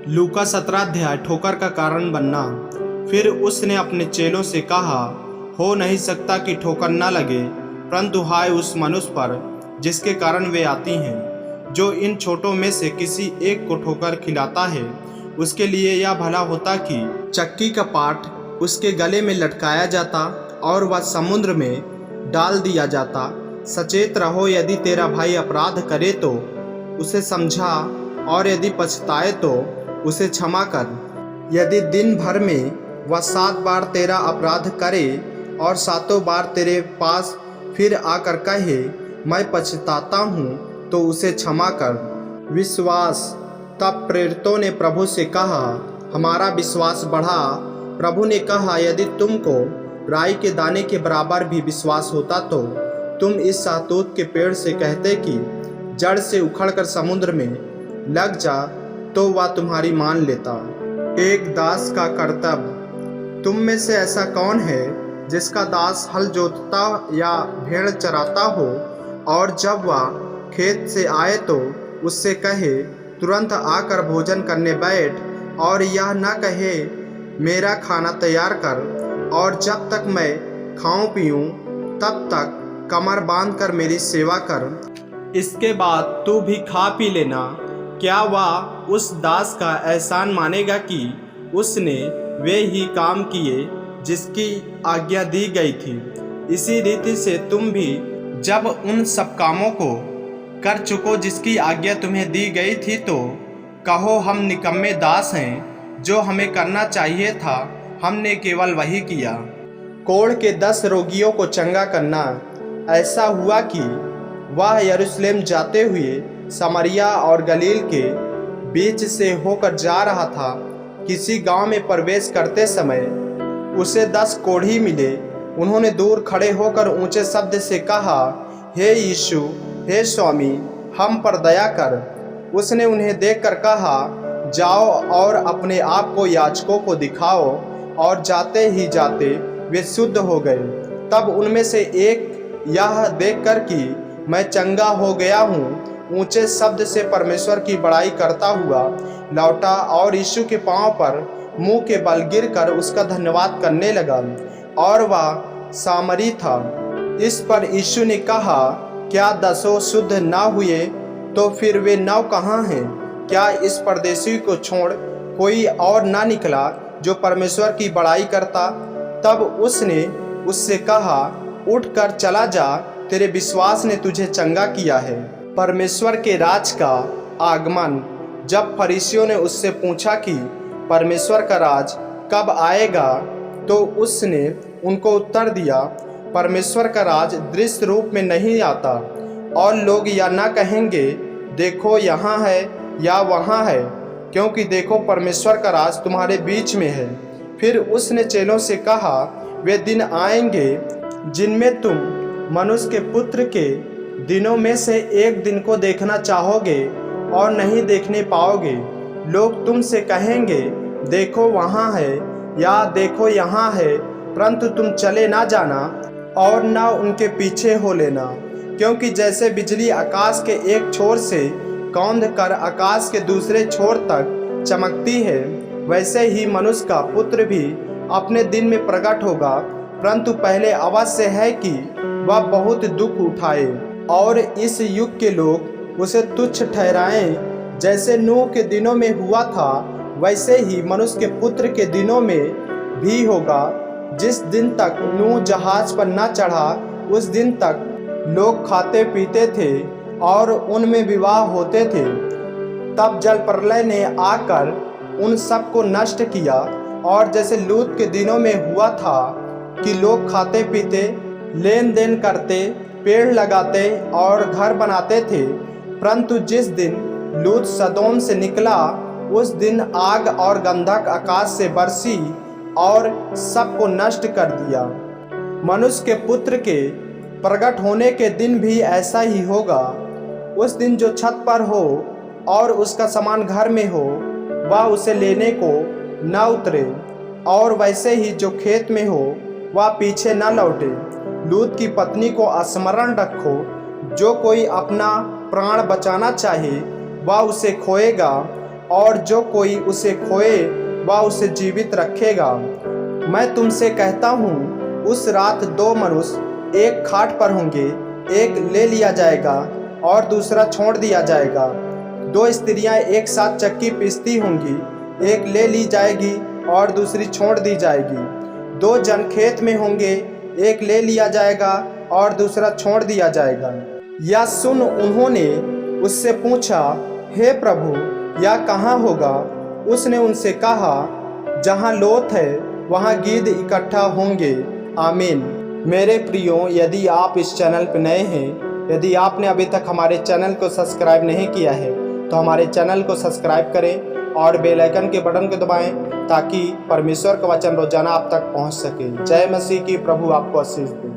लूका 17 अध्याय ठोकर का कारण बनना। फिर उसने अपने चेलों से कहा, हो नहीं सकता कि ठोकर न लगे, परंतु हाय उस मनुष्य पर जिसके कारण वे आती हैं। जो इन छोटों में से किसी एक को ठोकर खिलाता है, उसके लिए यह भला होता कि चक्की का पाट उसके गले में लटकाया जाता और वह समुद्र में डाल दिया जाता। सचेत रहो, यदि तेरा भाई अपराध करे तो उसे समझा, और यदि पछताए तो उसे क्षमा कर। यदि दिन भर में वह 7 बार तेरा अपराध करे और 7 बार तेरे पास फिर आकर कहे, मैं पछताता हूँ, तो उसे क्षमा कर। विश्वास। तब प्रेरितों ने प्रभु से कहा, हमारा विश्वास बढ़ा। प्रभु ने कहा, यदि तुमको राई के दाने के बराबर भी विश्वास होता तो तुम इस सहतूत के पेड़ से कहते कि जड़ से उखड़कर समुद्र में लग जा, तो वह तुम्हारी मान लेता। एक दास का कर्तव्य। तुम में से ऐसा कौन है जिसका दास हल जोतता या भेड़ चराता हो, और जब वह खेत से आए तो उससे कहे, तुरंत आकर भोजन करने बैठ, और यह न कहे, मेरा खाना तैयार कर, और जब तक मैं खाऊं पीऊं तब तक कमर बांध कर मेरी सेवा कर, इसके बाद तू भी खा पी लेना। क्या वह उस दास का एहसान मानेगा कि उसने वे ही काम किए जिसकी आज्ञा दी गई थी? इसी रीति से तुम भी जब उन सब कामों को कर चुको जिसकी आज्ञा तुम्हें दी गई थी, तो कहो, हम निकम्मे दास हैं, जो हमें करना चाहिए था हमने केवल वही किया। कोढ़ के 10 रोगियों को चंगा करना। ऐसा हुआ कि वह यरूशलेम जाते हुए समरिया और गलील के बीच से होकर जा रहा था। किसी गांव में प्रवेश करते समय उसे 10 कोढ़ी मिले। उन्होंने दूर खड़े होकर ऊंचे शब्द से कहा, हे यीशु, हे स्वामी, हम पर दया कर। उसने उन्हें देखकर कहा, जाओ और अपने आप को याजकों को दिखाओ, और जाते ही जाते वे शुद्ध हो गए। तब उनमें से एक यह देखकर कि मैं चंगा हो गया हूँ, ऊंचे शब्द से परमेश्वर की बड़ाई करता हुआ लौटा और यीशु के पांव पर मुंह के बल गिरकर उसका धन्यवाद करने लगा, और वह सामरी था। इस पर यीशु ने कहा, क्या 10 शुद्ध न हुए, तो फिर वे 9 कहाँ हैं? क्या इस परदेशी को छोड़ कोई और ना निकला जो परमेश्वर की बड़ाई करता? तब उसने उससे कहा, उठकर चला जा, तेरे विश्वास ने तुझे चंगा किया है। परमेश्वर के राज का आगमन। जब फरीसियों ने उससे पूछा कि परमेश्वर का राज कब आएगा, तो उसने उनको उत्तर दिया, परमेश्वर का राज दृश्य रूप में नहीं आता, और लोग या ना कहेंगे, देखो यहाँ है या वहाँ है, क्योंकि देखो परमेश्वर का राज तुम्हारे बीच में है। फिर उसने चेलों से कहा, वे दिन आएंगे जिनमें तुम मनुष्य के पुत्र के दिनों में से एक दिन को देखना चाहोगे और नहीं देखने पाओगे। लोग तुमसे कहेंगे, देखो वहाँ है या देखो यहाँ है, परंतु तुम चले ना जाना और न उनके पीछे हो लेना। क्योंकि जैसे बिजली आकाश के एक छोर से कौंध कर आकाश के दूसरे छोर तक चमकती है, वैसे ही मनुष्य का पुत्र भी अपने दिन में प्रकट होगा। परंतु पहले अवश्य है कि वह बहुत दुख उठाए और इस युग के लोग उसे तुच्छ ठहराएं। जैसे नूह के दिनों में हुआ था, वैसे ही मनुष्य के पुत्र के दिनों में भी होगा। जिस दिन तक नूह जहाज पर न चढ़ा, उस दिन तक लोग खाते पीते थे और उनमें विवाह होते थे। तब जल प्रलय ने आकर उन सब को नष्ट किया। और जैसे लूत के दिनों में हुआ था कि लोग खाते पीते, लेन देन करते, पेड़ लगाते और घर बनाते थे, परंतु जिस दिन लूत सदोम से निकला, उस दिन आग और गंधक आकाश से बरसी और सबको नष्ट कर दिया। मनुष्य के पुत्र के प्रकट होने के दिन भी ऐसा ही होगा। उस दिन जो छत पर हो और उसका सामान घर में हो, वह उसे लेने को न उतरे, और वैसे ही जो खेत में हो वह पीछे न लौटे। लूत की पत्नी को स्मरण रखो। जो कोई अपना प्राण बचाना चाहे, वह उसे खोएगा, और जो कोई उसे खोए वह उसे जीवित रखेगा। मैं तुमसे कहता हूँ, उस रात 2 मनुष्य एक खाट पर होंगे, एक ले लिया जाएगा और दूसरा छोड़ दिया जाएगा। 2 स्त्रियां एक साथ चक्की पीसती होंगी, एक ले ली जाएगी और दूसरी छोड़ दी जाएगी। 2 जन खेत में होंगे, एक ले लिया जाएगा और दूसरा छोड़ दिया जाएगा। यह सुन उन्होंने उससे पूछा, हे प्रभु, यह कहाँ होगा? उसने उनसे कहा, जहाँ लोथ है वहाँ गीदड़ इकट्ठा होंगे। आमीन। मेरे प्रियो, यदि आप इस चैनल पर नए हैं, यदि आपने अभी तक हमारे चैनल को सब्सक्राइब नहीं किया है तो हमारे चैनल को सब्सक्राइब करें और बेल आइकन के बटन को दबाएं ताकि परमेश्वर का वचन रोजाना आप तक पहुंच सके। जय मसीह की। प्रभु आपको आशीष दे।